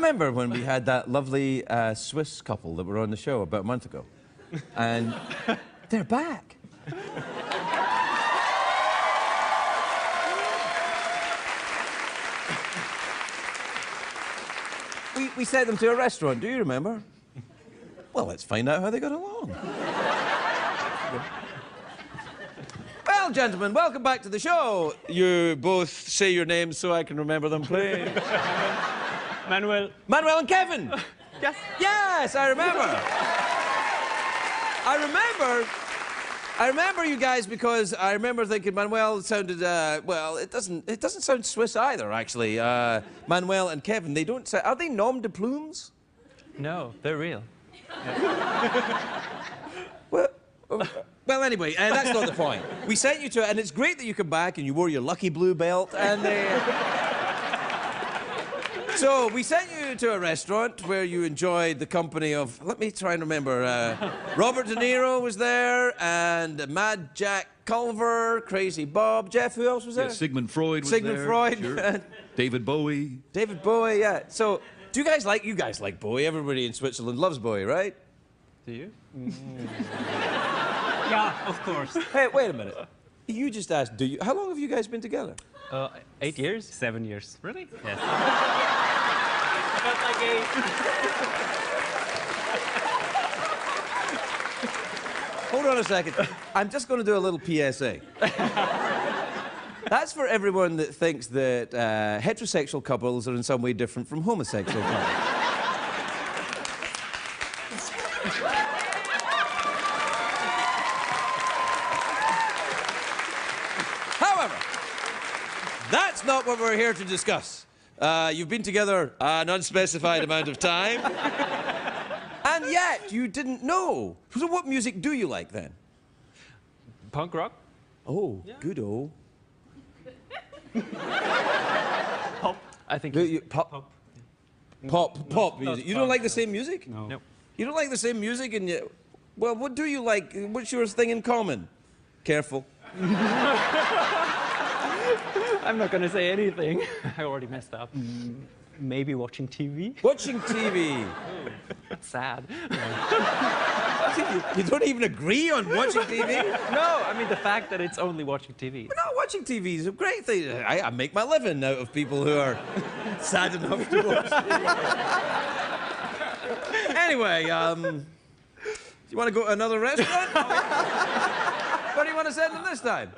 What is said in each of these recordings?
remember when we had that lovely Swiss couple that were on the show about a month ago? And they're back. We sent them to a restaurant, do you remember? Well, let's find out how they got along. Well, gentlemen, welcome back to the show. You both say your names so I can remember them, please. Manuel. Manuel and Kevin. Yes. Yes, I remember. I remember you guys because I remember thinking Manuel sounded, well, it doesn't sound Swiss either, actually. Manuel and Kevin, they don't sound, are they nom de plumes? No, they're real. Well, anyway, that's not the point. We sent you to it, and it's great that you come back and you wore your lucky blue belt, and so we sent you to a restaurant where you enjoyed the company of, let me try and remember, Robert De Niro was there, and Mad Jack Culver, Crazy Bob, Jeff, who else was there? Yeah, Sigmund Freud was Sigmund there. Freud. Sure. David Bowie. David Bowie, yeah. So, you guys like Bowie? Everybody in Switzerland loves Bowie, right? Do you? Yeah, of course. Hey, wait a minute. You just asked, do you? How long have you guys been together? 8 years? 7 years. Really? Yes. Felt like 8. Hold on a second. I'm just going to do a little PSA. That's for everyone that thinks that heterosexual couples are in some way different from homosexual couples. However, that's not what we're here to discuss. You've been together an unspecified amount of time. And yet, you didn't know. So what music do you like, then? Punk rock? Oh, yeah. Good old. Pop. I think Pop music. You don't like the same music? No. Nope. You don't like the same music, and you... Well, what do you like? What's your thing in common? Careful. I'm not gonna say anything. I already messed up. Maybe watching TV? Watching TV. Sad. You don't even agree on watching TV? No, I mean the fact that it's only watching TV. But no, watching TV is a great thing. I make my living out of people who are sad enough to watch TV. Anyway, you want to go to another restaurant? What do you want to send them this time?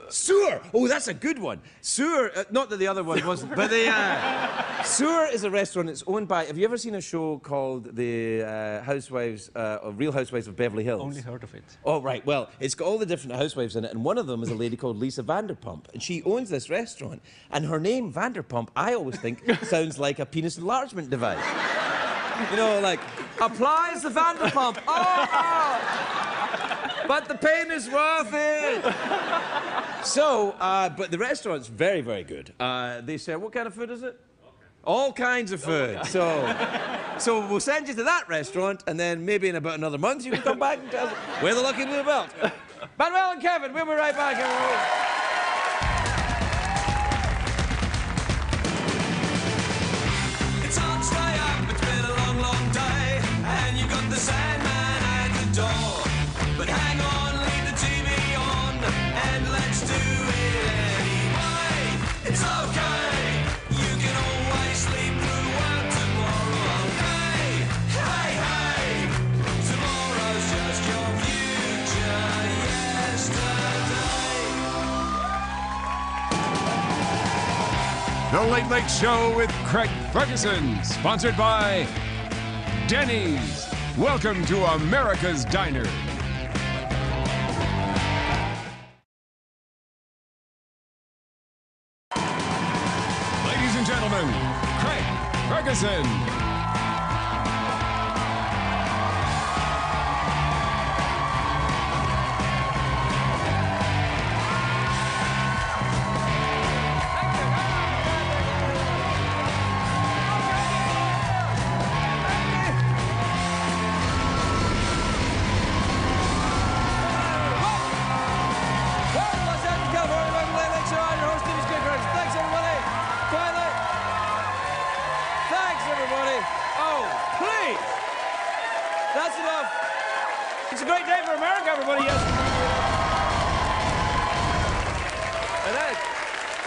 Sewer! Oh, that's a good one. Sewer, not that the other one wasn't, but Sewer is a restaurant. It's owned by... Have you ever seen a show called The Real Housewives of Beverly Hills? Only heard of it. Oh, right. Well, it's got all the different housewives in it, and one of them is a lady called Lisa Vanderpump, and she owns this restaurant. And her name, Vanderpump, I always think sounds like a penis enlargement device. You know, like, applies the Vanderpump. Oh! But the pain is worth it. So, but the restaurant's very, very good. They serve, what kind of food is it? All kinds of food. So we'll send you to that restaurant, and then maybe in about another month you can come back and tell us we're the lucky blue belt. Manuel and Kevin, we'll be right back. It's hard to stay up, it's been a long, long day, and you've got the Sandman at the door. But hang on, leave the TV on, and let's do it anyway. It's okay, you can always sleep through work tomorrow. Hey, hey, hey, tomorrow's just your future yesterday. The Late Late Show with Craig Ferguson, sponsored by Denny's. Welcome to America's Diner. Ladies and gentlemen, Craig Ferguson.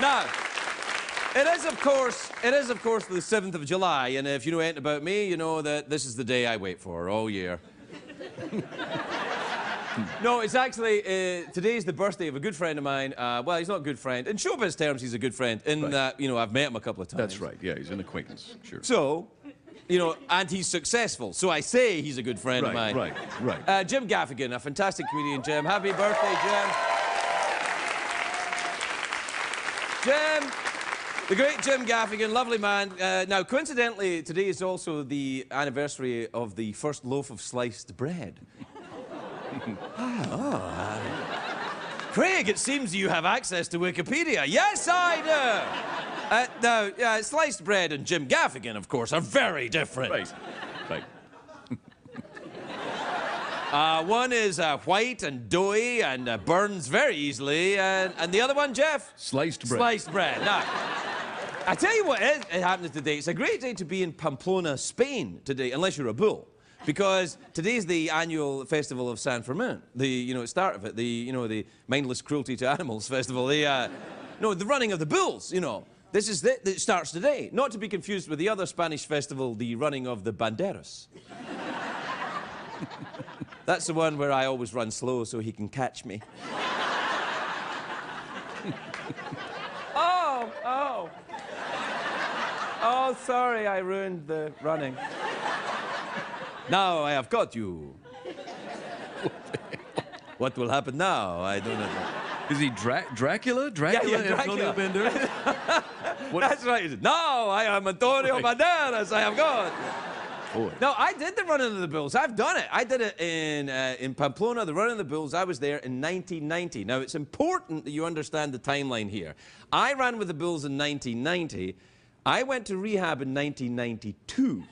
Now, it is, of course, the 7th of July, and if you know anything about me, you know that this is the day I wait for all year. No, it's actually, today's the birthday of a good friend of mine. Well, he's not a good friend. In showbiz terms, he's a good friend, in that, you know, I've met him a couple of times. That's right. Yeah, he's an acquaintance. Sure. So, you know, and he's successful, so I say he's a good friend of mine. Right. Jim Gaffigan, a fantastic comedian, Jim. Happy birthday, Jim. Jim, the great Jim Gaffigan, lovely man. Now, coincidentally, today is also the anniversary of the first loaf of sliced bread. Craig, it seems you have access to Wikipedia. Yes, I do. Now, sliced bread and Jim Gaffigan, of course, are very different. Right. One is white and doughy and burns very easily, and the other one, Jeff? Sliced bread. Sliced bread. Now, I tell you what is happening today. It's a great day to be in Pamplona, Spain today, unless you're a bull. Because today's the annual festival of San Fermin, the start of it, the mindless cruelty to animals festival, the running of the bulls, you know. This is it starts today, not to be confused with the other Spanish festival, the running of the banderas. That's the one where I always run slow so he can catch me. Oh, sorry, I ruined the running. Now I have caught you. What will happen now? I don't know. Is he Dracula? Yeah, Antonio Banderas? That's right. Now I am Antonio Banderas. I have gone. Boy. No, I did the running of the bulls. I've done it. I did it in Pamplona, the running of the bulls. I was there in 1990. Now, it's important that you understand the timeline here. I ran with the bulls in 1990. I went to rehab in 1992.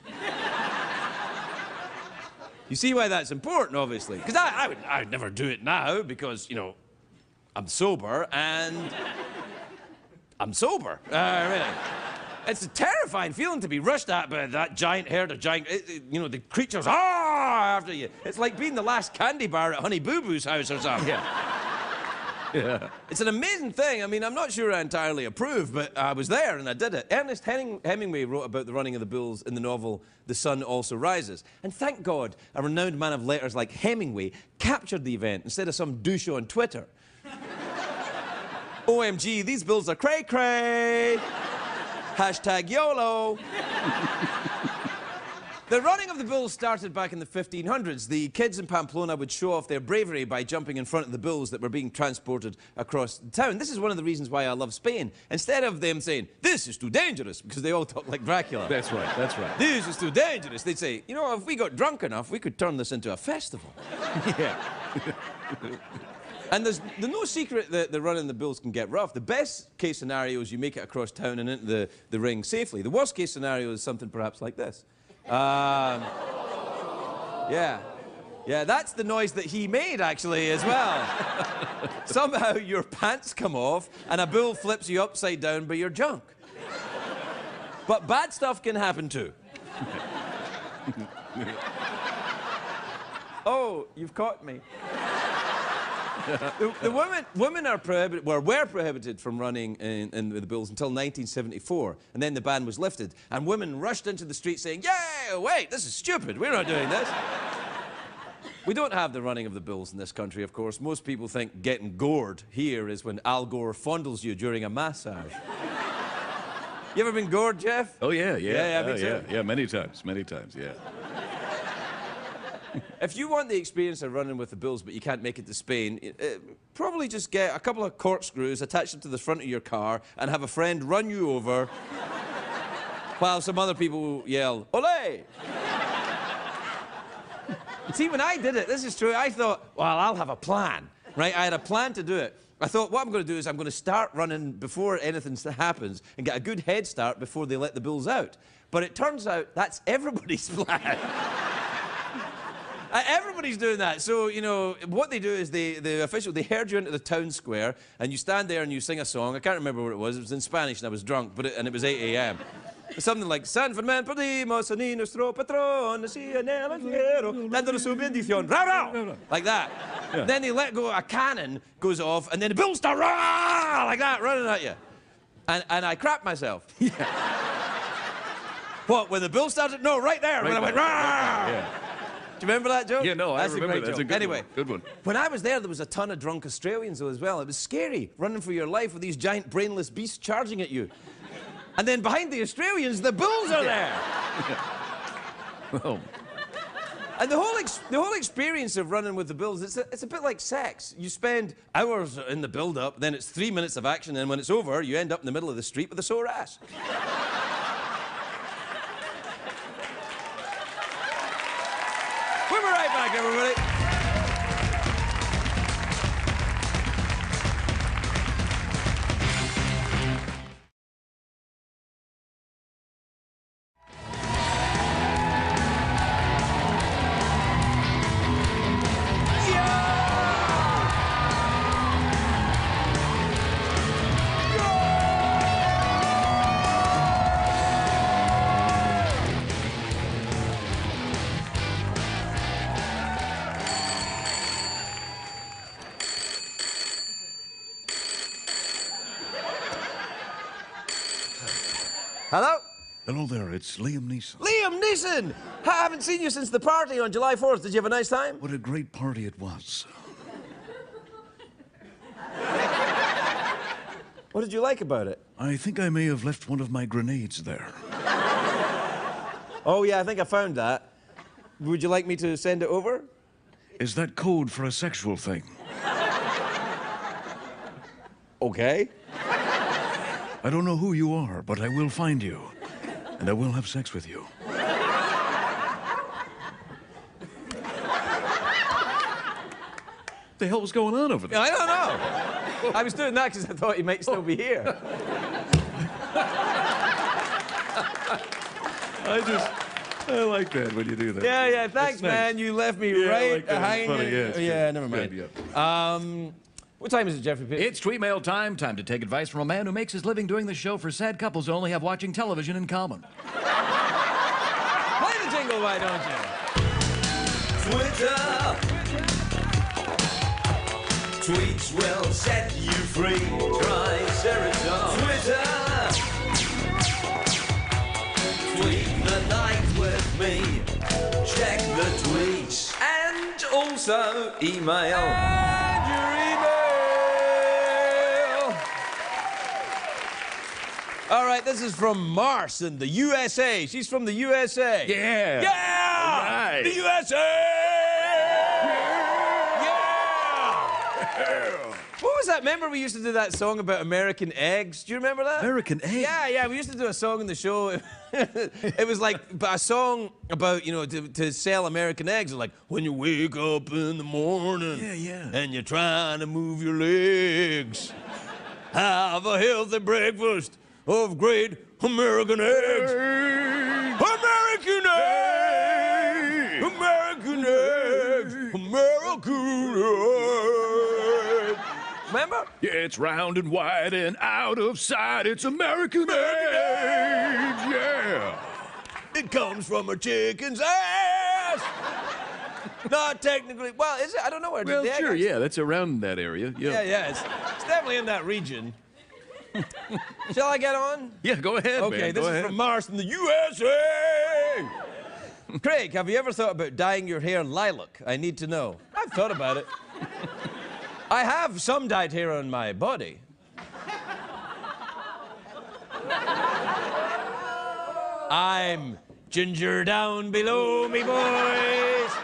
You see why that's important, obviously. Because I would never do it now because, you know, I'm sober and I'm sober. Really. It's a terrifying feeling to be rushed at by that giant herd of you know, the creatures after you. It's like being the last candy bar at Honey Boo Boo's house or something. Yeah. It's an amazing thing. I mean, I'm not sure I entirely approve, but I was there and I did it. Ernest Hemingway wrote about the running of the bulls in the novel The Sun Also Rises. And thank God, a renowned man of letters like Hemingway captured the event instead of some douche on Twitter. OMG, these bulls are cray-cray. Hashtag YOLO. The running of the bulls started back in the 1500s. The kids in Pamplona would show off their bravery by jumping in front of the bulls that were being transported across the town. This is one of the reasons why I love Spain. Instead of them saying, "This is too dangerous," because they all talk like Dracula. That's right. "This is too dangerous," they'd say, "You know, if we got drunk enough, we could turn this into a festival." Yeah. And there's no secret that the running the bulls can get rough. The best case scenario is you make it across town and into the ring safely. The worst case scenario is something perhaps like this. Yeah, that's the noise that he made, actually, as well. Somehow your pants come off and a bull flips you upside down by your junk. But bad stuff can happen, too. Oh, you've caught me. The women are prohibited, were prohibited from running in the bulls until 1974, and then the ban was lifted, and women rushed into the street saying, "Yeah, wait, this is stupid, we're not doing this." We don't have the running of the bulls in this country, of course. Most people think getting gored here is when Al Gore fondles you during a massage. You ever been gored, Jeff? Oh, yeah. Me too. Yeah, many times, yeah. If you want the experience of running with the bulls, but you can't make it to Spain, probably just get a couple of corkscrews, attach them to the front of your car, and have a friend run you over while some other people yell, "Ole!" See, when I did it, this is true, I thought, well, I'll have a plan, right? I had a plan to do it. I thought, what I'm going to do is I'm going to start running before anything happens and get a good head start before they let the bulls out. But it turns out that's everybody's plan. Everybody's doing that. So, you know, what they do is they herd you into the town square and you stand there and you sing a song. I can't remember what it was. It was in Spanish and I was drunk, and it was 8 a.m. Something like, "San Fermin pedimos a nuestro patrón, así en el cielo, dándonos su bendición." Rah, rah! Like that. Yeah. Then they let go, a cannon goes off, and then the bulls start, rah! Like that, running at you. And I crapped myself. Yeah. What, when the bill started? No, right there, when I went, "Rah!" Yeah. Do you remember that joke? Yeah, no, I That's remember a that. great That's a joke. good Anyway, one. Good one. When I was there was a ton of drunk Australians though as well. It was scary, running for your life with these giant brainless beasts charging at you. And then behind the Australians, the bulls are there. Oh. And the whole experience of running with the bulls, it's a bit like sex. You spend hours in the build-up, then it's 3 minutes of action, and when it's over, you end up in the middle of the street with a sore ass. We'll be right back, everybody. Hello? Hello there, it's Liam Neeson. Liam Neeson! I haven't seen you since the party on July 4th. Did you have a nice time? What a great party it was. What did you like about it? I think I may have left one of my grenades there. Oh, yeah, I think I found that. Would you like me to send it over? Is that code for a sexual thing? Okay. I don't know who you are, but I will find you. And I will have sex with you. What the hell was going on over there? I don't know. I was doing that because I thought you might still be here. I like that when you do that. Yeah, yeah, thanks, That's nice. man. You left me Yeah, I right like that. It's hanging. funny, yeah, it's Yeah, good. never mind. Good, yeah. What time is it, Jeffrey Pitt? It's tweet mail time. Time to take advice from a man who makes his living doing the show for sad couples who only have watching television in common. Play the jingle, why don't you? Twitter. Tweets will set you free. Triceratops. Twitter. Tweet the night with me. Check the tweets. And also email. And your email. All right, this is from Mars in the USA. She's from the USA. Yeah. Yeah! All right. The USA! What was that? Remember we used to do that song about American eggs? Do you remember that? American egg? Yeah, yeah. We used to do a song in the show. It was like a song about, you know, to sell American eggs. Like, when you wake up in the morning. Yeah, yeah. And you're trying to move your legs. Have a healthy breakfast of great American eggs. American eggs! American eggs! American eggs! Remember? Yeah, it's round and wide and out of sight. It's American eggs. Yeah. It comes from a chicken's ass! Not technically. Well, is it? I don't know where Well, the egg sure, is. yeah, that's around that area. Yeah, yeah. It's definitely in that region. Shall I get on? Yeah, go ahead, Okay, man. this Go is ahead. from Mars in the USA! Craig, have you ever thought about dyeing your hair lilac? I need to know. I've thought about it. I have some dyed hair on my body. I'm ginger down below me, boys.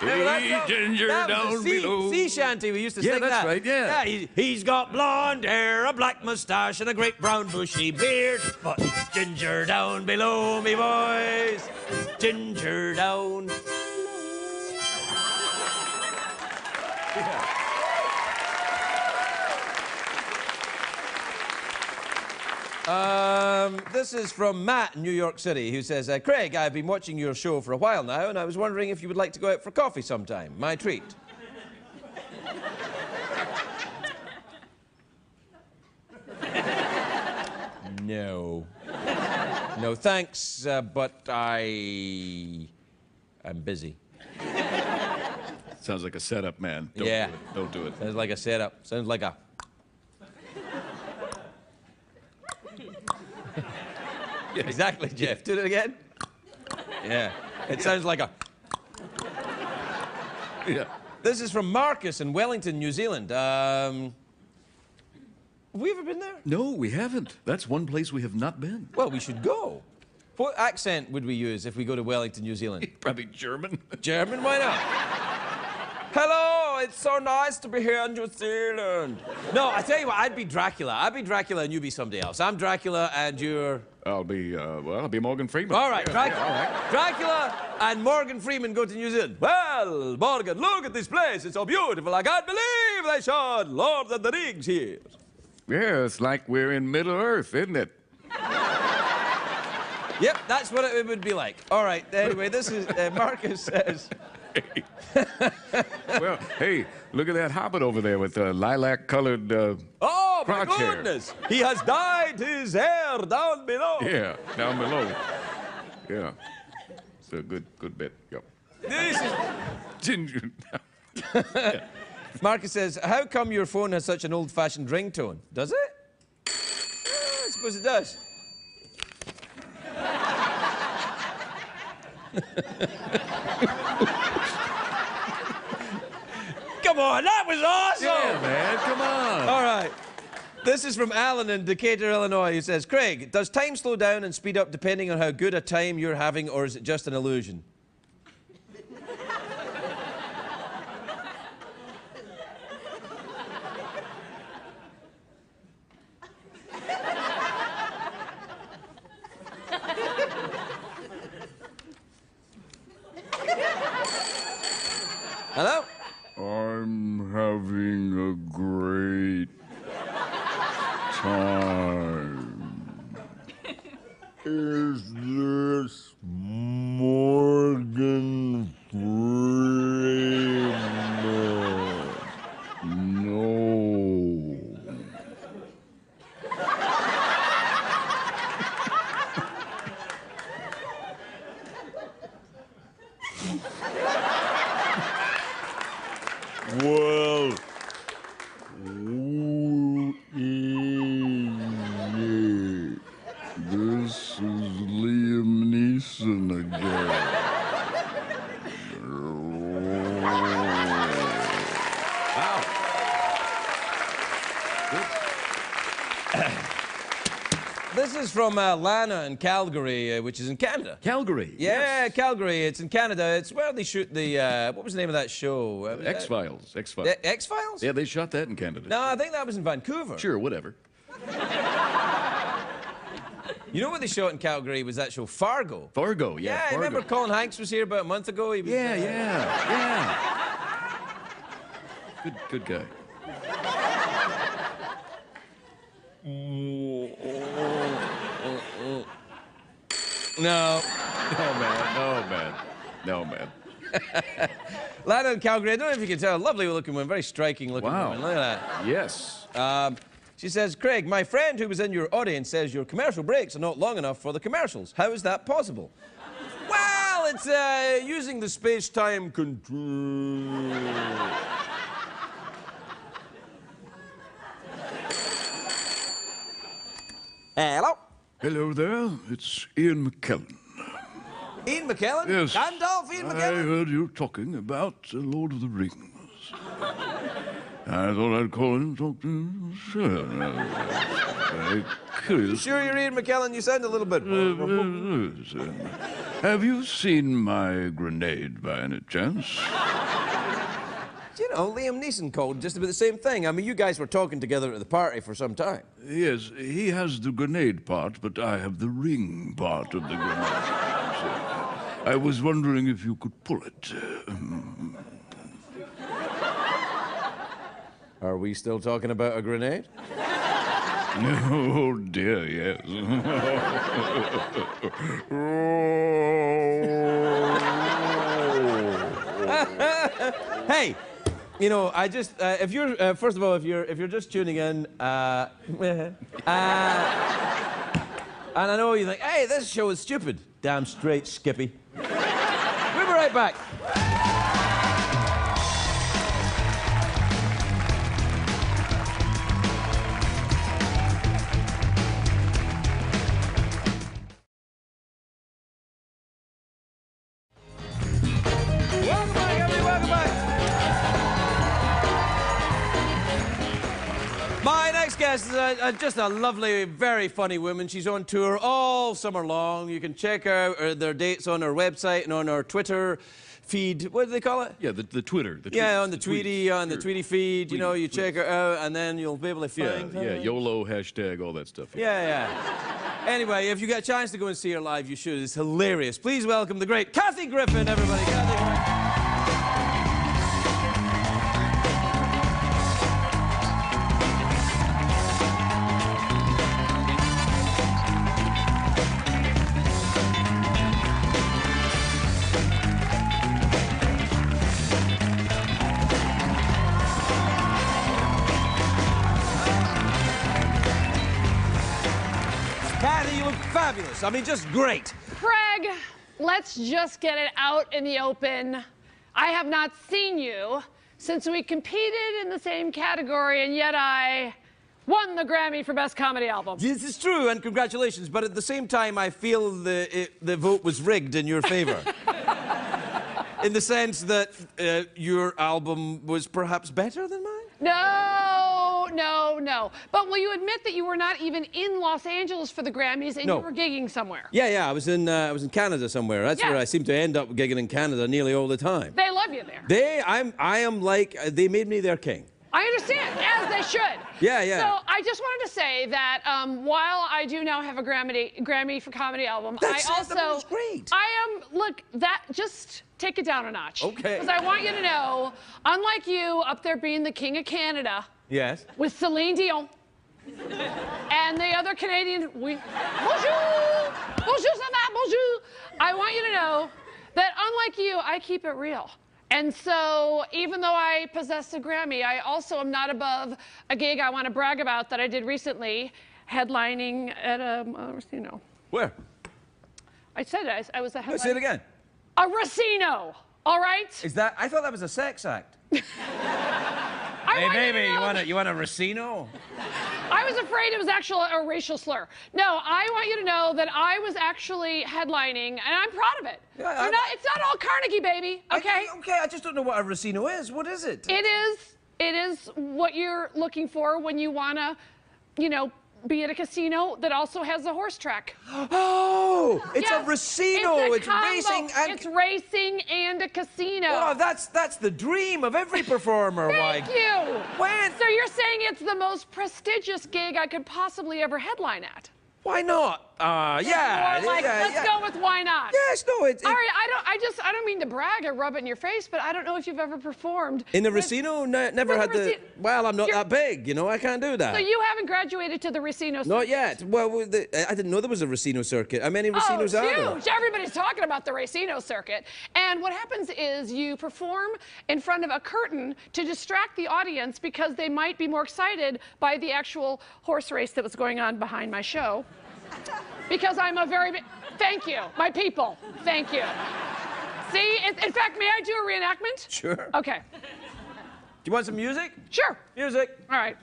Remember that Hey, song? ginger That was down a sea, below. sea shanty we used to Yeah, sing that's that. right, yeah. He's got blonde hair, a black mustache, and a great brown bushy beard. But ginger down below me, boys. Ginger down. This is from Matt in New York City, who says, Craig, I've been watching your show for a while now, and I was wondering if you would like to go out for coffee sometime. My treat. No. No, thanks, but I'm busy. Sounds like a setup, man. Don't Yeah. do it. Don't do it. Sounds like a setup. Sounds like a... Exactly, Jeff. Do it again. Yeah. It sounds like a... Yeah. This is from Marcus in Wellington, New Zealand. Have we ever been there? No, we haven't. That's one place we have not been. Well, we should go. What accent would we use if we go to Wellington, New Zealand? Probably German. German? Why not? Hello, it's so nice to be here in New Zealand. No, I tell you what, I'd be Dracula. I'd be Dracula and you be somebody else. I'm Dracula and you're... I'll be Morgan Freeman. All right, Dracula. All right. Dracula and Morgan Freeman go to New Zealand. Well, Morgan, look at this place. It's so beautiful. I can't believe they showed Lord of the Rings here. Yeah, it's like we're in Middle Earth, isn't it? Yep, that's what it would be like. All right, anyway, this is... Marcus says... Well, hey, look at that hobbit over there with the lilac-colored Oh, my crotch hair. goodness! He has dyed his hair down below. Yeah, down below. Yeah. It's a good bit. Yep. This is... Ginger. Marcus says, how come your phone has such an old-fashioned ringtone? Does it? I suppose it does. Come on, that was awesome! Yeah, man, come on. All right. This is from Alan in Decatur, Illinois. He says, Craig, does time slow down and speed up depending on how good a time you're having, or is it just an illusion? Hello? I'm having a great time. Is this Morgan Freeman? No. Well, who is it? This is Liam Neeson again. Wow. This is from Lana in Calgary, which is in Canada. Calgary. Yeah, Calgary. It's in Canada. It's where they shoot the, what was the name of that show? X-Files. X-Files. X-Files? Yeah, they shot that in Canada. No, I think that was in Vancouver. Sure, whatever. You know what they shot in Calgary was that show Fargo. Fargo, yeah. Yeah, I Fargo. remember Colin Hanks was here about a month ago. He was, Yeah. Good guy. No. No, man. Lana in Calgary, I don't know if you can tell, lovely looking woman, very striking looking Wow. woman. Look at that. Yes. She says, Craig, my friend who was in your audience says your commercial breaks are not long enough for the commercials. How is that possible? Well, it's using the space-time control. Hello? Hello there. It's Ian McKellen. Ian McKellen? Yes. Gandalf, Ian I McKellen? heard you talking about Lord of the Rings. I thought I'd call in and talk to you. Sure. Very curious. Sure you're Ian McKellen? You sound a little bit... Have you seen my grenade by any chance? You know, Liam Neeson called just about the same thing. I mean, you guys were talking together at the party for some time. Yes, he has the grenade part, but I have the ring part of the grenade. I was wondering if you could pull it. Are we still talking about a grenade? Oh, dear, yes. Hey, you know, I just if you're first of all, if you're just tuning in, and I know you think, hey, this show is stupid. Damn straight, Skippy. We'll be right back. guest is just a lovely, very funny woman. She's on tour all summer long. You can check out their dates on her website and on her Twitter feed. What do they call it? Yeah, the Twitter. Yeah, on the Tweety, tweets, on the sure. Tweety feed. You know, you check her out, and then you'll be able to find her. Yeah, YOLO, hashtag, all that stuff. Yeah. Anyway, if you get a chance to go and see her live, you should. It's hilarious. Please welcome the great Kathy Griffin, everybody. Kathy. Kathy, you look fabulous. I mean, just great. Craig, let's just get it out in the open. I have not seen you since we competed in the same category, and yet I won the Grammy for Best Comedy Album. This is true, and congratulations. But at the same time, I feel the vote was rigged in your favor. In the sense that your album was perhaps better than mine? No. But will you admit that you were not even in Los Angeles for the Grammys and No. you were gigging somewhere? Yeah. I was in Canada somewhere. That's where I seem to end up gigging in Canada nearly all the time. They love you there. I am like they made me their king. I understand, as they should. Yeah. So I just wanted to say that while I do now have a Grammy for Comedy Album, That's I also that was great. Just take it down a notch. Okay. Because I want you to know, unlike you up there being the king of Canada Yes. with Celine Dion and the other Canadian, bonjour, ça va, bonjour. I want you to know that unlike you, I keep it real. And so, even though I possess a Grammy, I also am not above a gig I want to brag about that I did recently, headlining at a, Where? I said it, I was a headliner. Say it again. A Racino, all right? Is that? I thought that was a sex act. Hey, baby, you want a Racino? I was afraid it was actually a racial slur. No, I want you to know that I was actually headlining, and I'm proud of it. Yeah, It's not all Carnegie, baby, okay? I just don't know what a Racino is. What is it? It is what you're looking for when you want to, be at a casino that also has a horse track. Oh, it's Yes, a Racino. It's a combo. Racing and It's racing and a casino. Oh, that's the dream of every performer. Thank you. When? So you're saying it's the most prestigious gig I could possibly ever headline at? Why not? Yeah. Or like, let's go with why not? Yes, no, it's. All right, I don't mean to brag or rub it in your face, but I don't know if you've ever performed. In the Racino, never With had the the. Racino. Well, I'm not that big, I can't do that. So you haven't graduated to the Racino circuit? Not yet. Well, I didn't know there was a Racino circuit. How many Racinos are there? Huge. Everybody's talking about the Racino circuit. And what happens is you perform in front of a curtain to distract the audience because they might be more excited by the actual horse race that was going on behind my show. Because I'm a very big... Thank you, my people. Thank you. See, in fact, may I do a reenactment? Sure. Okay. Do you want some music? Sure. Music. All right.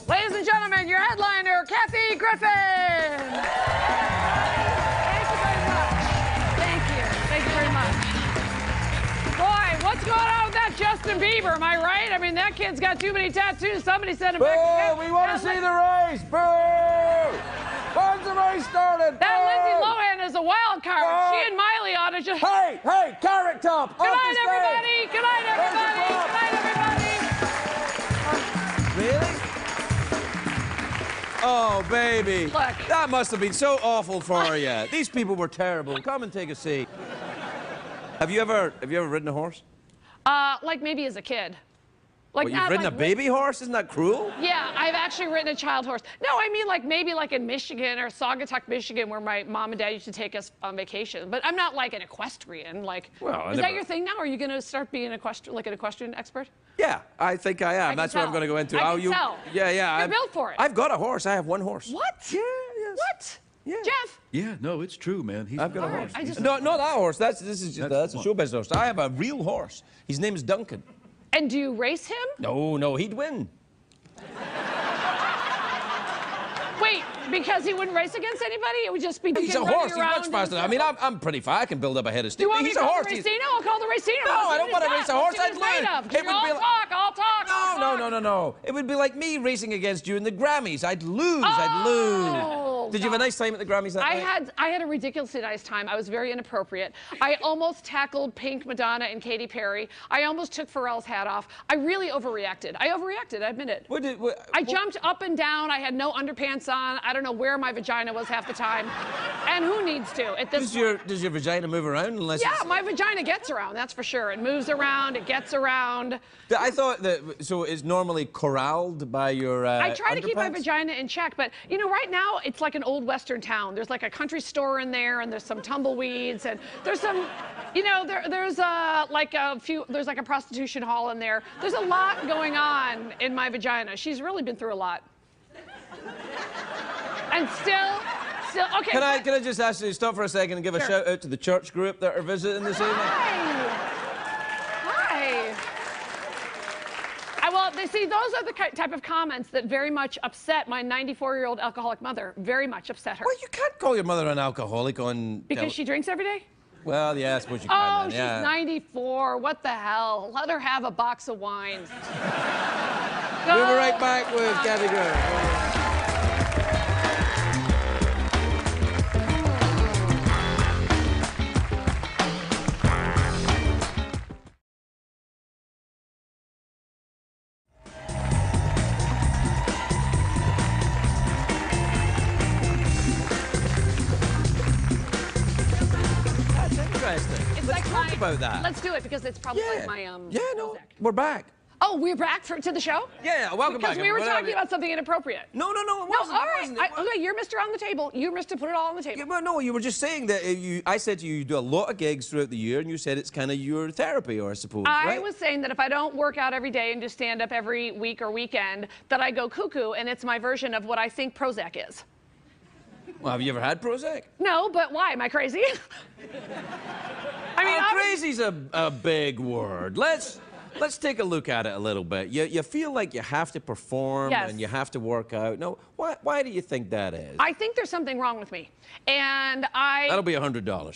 Ladies and gentlemen, your headliner, Kathy Griffin. Thank you very much. Thank you very much. Boy, what's going on with that Justin Bieber? Am I right? I mean, that kid's got too many tattoos. Somebody sent him back. Boo! We want to see the race. Boo! When's the race started? That Boo! Lindsay Lohan is a wild card. Boo! She and Miley ought to just... Hey, Carrot Top! Good night, everybody! Good night, everybody! Good night, everybody! Really? Oh, baby. Look. That must have been so awful for you. These people were terrible. Come and take a seat. Have you ever ridden a horse? Like maybe as a kid. Like Well, you've not ridden like a baby horse? Isn't that cruel? Yeah, I've actually ridden a child horse. No, I mean maybe in Michigan or Saugatuck, Michigan, where my mom and dad used to take us on vacation. But I'm not like an equestrian. Well, is that your thing now? Are you going to start being an equestrian expert? Yeah, I think I am. can That's what I'm tell. going to go into. I can tell. Yeah. You're built for it. I've got a horse. I have one horse. What? Yeah, yes. What? Yeah. Jeff? Yeah, no, it's true, man. I've got a All right, horse. I just- No, not that horse. That's a one. show business horse. I have a real horse. His name is Duncan. And do you race him? No, he'd win. Wait, because he wouldn't race against anybody? It would just be He's a running horse. He's around much in faster. I mean, circles? I'm pretty fast. I can build up a head of Do steam. you want me He's to a call horse. the Racino? I'll call the Racino. No, I don't want to race a horse. I'd I'd win. It would be I'll talk. No, No. It would be like me racing against you in the Grammys. I'd lose. I'd lose. Did you have a nice time at the Grammys that night? I had a ridiculously nice time. I was very inappropriate. I almost tackled Pink, Madonna, and Katy Perry. I almost took Pharrell's hat off. I really overreacted. I admit it. I jumped up and down. I had no underpants on. I don't know where my vagina was half the time. And who needs to at this point? Does your vagina move around unless Yeah, my vagina gets around, that's for sure. It moves around, it gets around. I thought that, so it's normally corralled by your I try to keep my underpants? vagina in check, but you know, right now it's like an old Western town. There's like a country store in there, and there's some tumbleweeds, and there's some, you know, there's like a prostitution hall in there. There's a lot going on in my vagina. She's really been through a lot. And still, okay. Can I just ask you to stop for a second and give a shout out to the church group that are visiting this evening? Hi. Well, see, those are the type of comments that very much upset my 94-year-old alcoholic mother. Very much upset her. Well, you can't call your mother an alcoholic on... Because she drinks every day? Well, yeah, I suppose you can. Oh, then, she's 94. What the hell? Let her have a box of wine. We'll be right back with Kathy Griffin. About that. Let's do it because it's probably like my Prozac. We're back. Oh, we're back to the show? Yeah, welcome back. Because we were talking about something inappropriate. No, it wasn't. No, all right. It wasn't. Okay, you're Mr. On the Table. You're Mr. Put It All on the Table. Yeah, but no, you were just saying that I said to you do a lot of gigs throughout the year, and you said it's kind of your therapy, or I suppose, I right? was saying that if I don't work out every day and just stand up every week or weekend, that I go cuckoo, and it's my version of what I think Prozac is. Well, have you ever had Prozac? No, but why? Am I crazy? I mean, crazy's a big word. Let's take a look at it a little bit. You feel like you have to perform and you have to work out. No, why do you think that is? I think there's something wrong with me, and That'll be $100.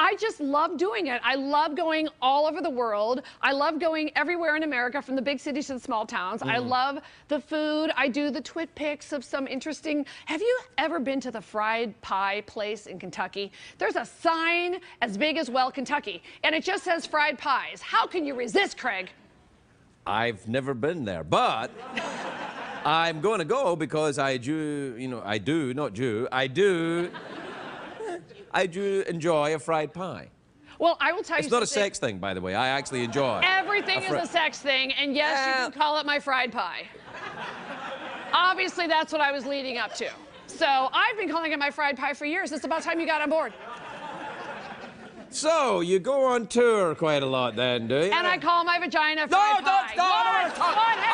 I just love doing it. I love going all over the world. I love going everywhere in America, from the big cities to the small towns. I love the food. I do the twit pics of some interesting... Have you ever been to the fried pie place in Kentucky? There's a sign as big as Well, Kentucky, and it just says fried pies. How can you resist, Craig? I've never been there, but I'm going to go because I do enjoy a fried pie. Well, I will tell you It's not a something. sex thing, by the way. I actually enjoy it. Everything is a sex thing, and yes, you can call it my fried pie. Obviously, that's what I was leading up to. So I've been calling it my fried pie for years. It's about time you got on board. So, you go on tour quite a lot then, do you? And I call my vagina fried pie. Don't stop! I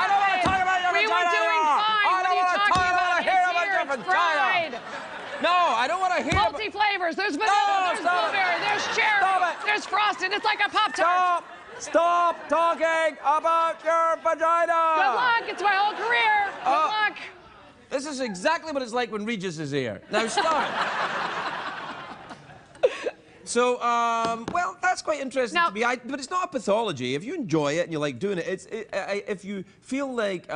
don't want to talk about your vagina. We were doing fine. What are you talking about? It's fried. No, I don't want to hear Multi-flavors. There's vanilla, there's blueberry, there's cherry, there's frosted. It's like a Pop-Tart. Stop talking about your vagina. Good luck. It's my whole career. Good luck. This is exactly what it's like when Regis is here. Now stop. So, well, that's quite interesting to me. But it's not a pathology. If you enjoy it and you like doing it, if you feel like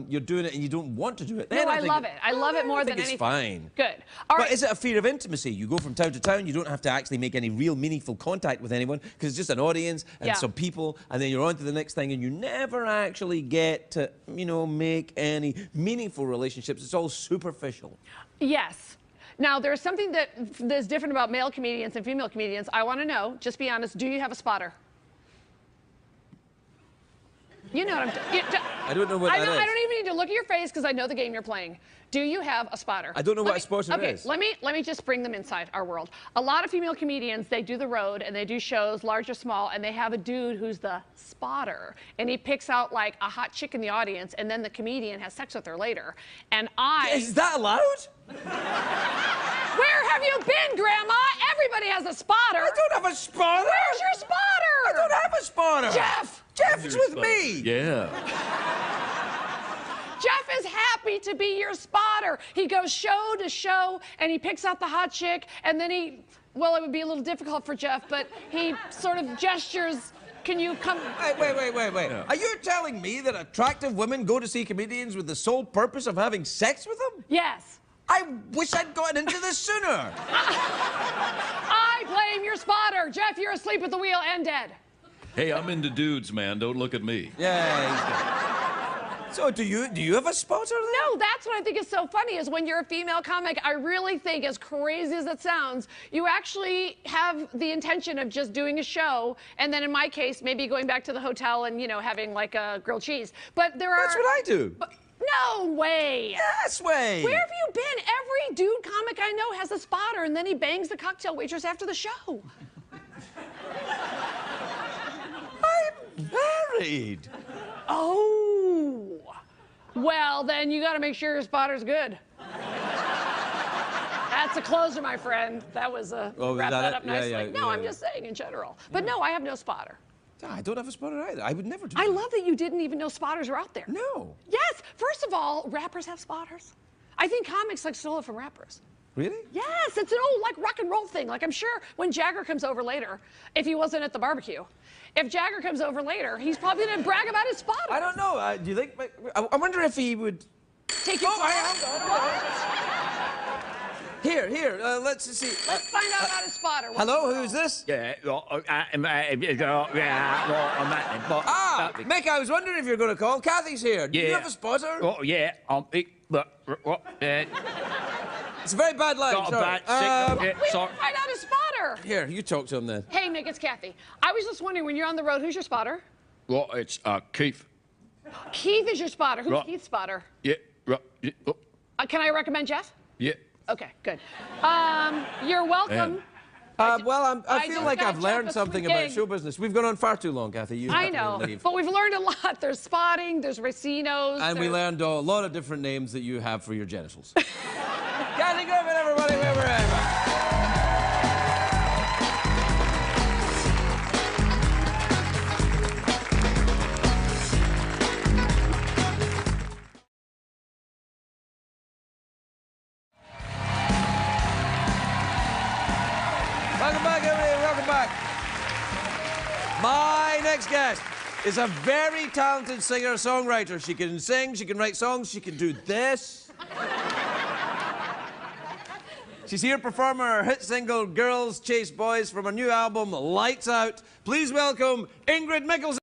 you're doing it and you don't want to do it, then I love it. I love it more than anything. It's fine. Good. But is it a fear of intimacy? You go from town to town, you don't have to actually make any real meaningful contact with anyone because it's just an audience and some people, and then you're on to the next thing, and you never actually get to, make any meaningful relationships. It's all superficial. Yes. Now, there's something that's different about male comedians and female comedians. I want to know, just be honest, do you have a spotter? You know what I don't know what that is. I don't even need to look at your face because I know the game you're playing. Do you have a spotter? I don't know what a spotter is. Let me just bring them inside our world. A lot of female comedians, they do the road and they do shows, large or small, and they have a dude who's the spotter. And he picks out like a hot chick in the audience, and then the comedian has sex with her later. And Is that allowed? Where have you been, Grandma? Everybody has a spotter. I don't have a spotter. Where's your spotter? I don't have a spotter. Jeff! Jeff is with me. Yeah. Jeff is happy to be your spotter. He goes show to show, and he picks out the hot chick, and then well, it would be a little difficult for Jeff, but he sort of gestures Can you come? Wait. Yeah. Are you telling me that attractive women go to see comedians with the sole purpose of having sex with them? Yes. I wish I'd gotten into this sooner. I blame your spotter. Jeff, you're asleep at the wheel and dead. Hey, I'm into dudes, man. Don't look at me. Yeah, he's good. So do you have a spotter then? No, that's what I think is so funny is when you're a female comic, I really think, as crazy as it sounds, you actually have the intention of just doing a show, and then in my case, maybe going back to the hotel and, you know, having like a grilled cheese. But there are... That's what I do. No way. Yes way. Where have you been? Every dude comic I know has a spotter, and then he bangs the cocktail waitress after the show. I'm married. Oh. Well, then you got to make sure your spotter's good. That's a closer, my friend. That was a wrap that up nicely. No, I'm just saying in general. But no, I have no spotter. I don't have a spotter either. I would never do I that. love that you didn't even know spotters were out there. No. Yes. First of all, rappers have spotters. I think comics like stole it from rappers. Really? Yes, it's an old like rock and roll thing. Like I'm sure when Jagger comes over later, if he wasn't at the barbecue, if Jagger comes over later, he's probably gonna brag about his spotter. I don't know. Do you think? I wonder if he would. Take your Here. Let's see. Let's find out about his spotter. What's Hello, going who's on? this? Ah, Mick, I was wondering if you were going to call. Kathy's here. Do you have a spotter? Oh, yeah. It's a very bad line. Got a sorry. bad signal. We didn't Sorry. find out his spotter. Here, you talk to him then. Hey, Nick, it's Kathy. I was just wondering, when you're on the road, who's your spotter? Well, it's Keith. Keith is your spotter. Who's Right. Keith's spotter? Yeah, right. Yeah, oh, Can I recommend Jeff? yeah. Okay, good. You're welcome. Well, I I feel just like got I've learned Jeff a something sweet about gig. show business. We've gone on far too long, Kathy. You I have to know, leave. but we've learned a lot. There's spotting, there's racinos. And we there's- learned a lot of different names that you have for your genitals. Kathy Griffin, everybody, wherever. Welcome back, everybody. Welcome back. My next guest is a very talented singer-songwriter. She can sing, she can write songs, she can do this. She's here performing her hit single, Girls Chase Boys, from her new album, Lights Out. Please welcome Ingrid Michaelson.